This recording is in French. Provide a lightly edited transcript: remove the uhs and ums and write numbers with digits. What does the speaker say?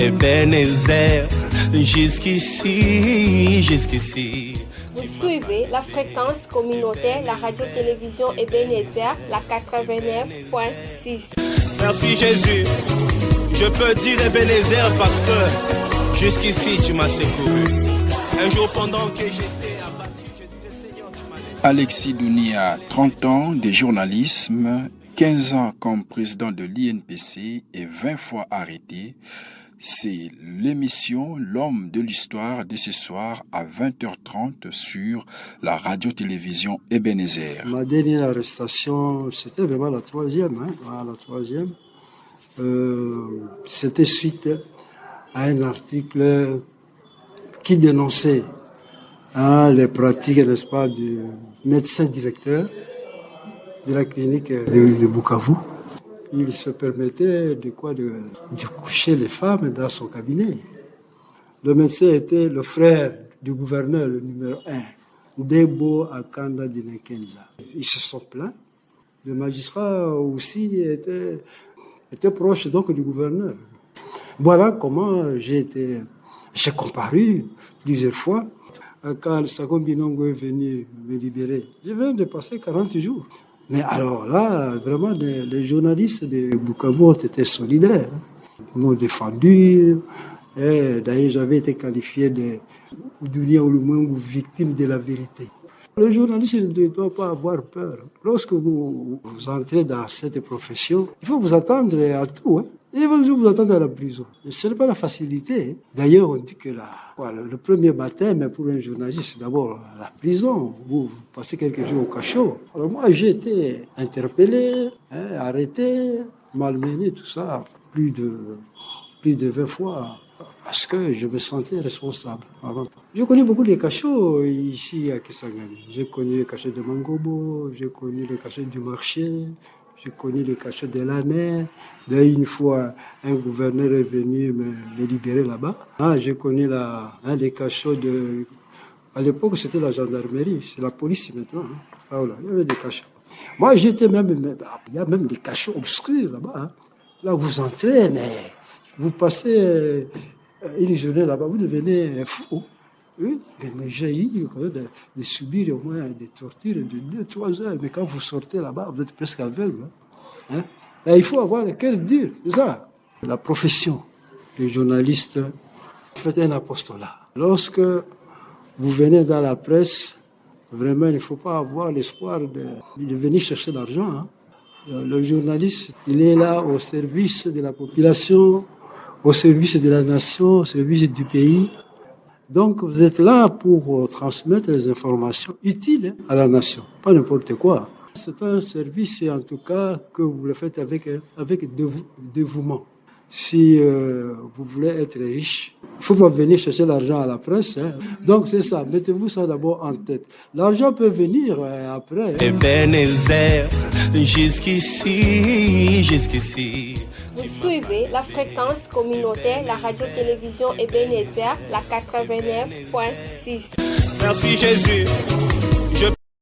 Ebenezer, jusqu'ici. Vous suivez la fréquence communautaire, la radio-télévision Ebenezer, la 89.6. Merci Jésus. Je peux dire Ebenezer parce que jusqu'ici tu m'as secouru. Un jour pendant que j'étais abattu, je disais Seigneur, tu m'as laissé. Alexis Dounia, 30 ans de journalisme, 15 ans comme président de l'INPC et 20 fois arrêté. C'est l'émission L'homme de l'histoire de ce soir à 20h30 sur la radio-télévision Ebenezer. Ma dernière arrestation, c'était vraiment la troisième. C'était suite à un article qui dénonçait les pratiques, n'est-ce pas, du médecin directeur de la clinique de Bukavu. Il se permettait de coucher les femmes dans son cabinet. Le médecin était le frère du gouverneur, le numéro 1, Debo Akanda Dinekenza. Ils se sont plaints. Le magistrat aussi était proche donc du gouverneur. Voilà comment j'ai comparu plusieurs fois. Quand Sakom Binongo est venu me libérer, je viens de passer 40 jours. Mais alors là, vraiment, les journalistes de Bukavu ont été solidaires. Ils m'ont défendu. Et d'ailleurs, j'avais été qualifié de victime de la vérité. Le journaliste ne doit pas avoir peur. Lorsque vous entrez dans cette profession, il faut vous attendre à tout. Ils vont vous attendre à la prison. Ce n'est pas la facilité. D'ailleurs, on dit que le premier baptême pour un journaliste, c'est d'abord la prison. Vous passez quelques jours au cachot. Alors moi, j'ai été interpellé, arrêté, malmené, tout ça, plus de 20 fois, parce que je me sentais responsable. J'ai connu beaucoup de cachots ici à Kisangani. J'ai connu les cachots de Mangobo, j'ai connu les cachots du marché. J'ai connu les cachots de l'année. D'ailleurs, une fois, un gouverneur est venu me libérer là-bas. J'ai connu les cachots de... À l'époque, c'était la gendarmerie. C'est la police maintenant. Voilà, il y avait des cachots. Moi, j'étais même... Il y a même des cachots obscurs là-bas. Là, vous entrez, mais vous passez une journée là-bas, vous devenez fou. Oui, mais j'ai eu de subir au moins des tortures de 2-3 heures. Mais quand vous sortez là-bas, vous êtes presque aveugle. Là, il faut avoir le cœur dur, c'est ça. La profession de journaliste fait un apostolat. Lorsque vous venez dans la presse, vraiment, il ne faut pas avoir l'espoir de venir chercher l'argent. Le journaliste, il est là au service de la population, au service de la nation, au service du pays. Donc, vous êtes là pour transmettre les informations utiles à la nation, pas n'importe quoi. C'est un service, en tout cas, que vous le faites avec dévouement. Si vous voulez être riche, il ne faut pas venir chercher l'argent à la presse. Donc, c'est ça. Mettez-vous ça d'abord en tête. L'argent peut venir après. Ebenezer, jusqu'ici. Vous suivez la fréquence communautaire, la radio-télévision Ebenezer, la 89.6. Merci Jésus.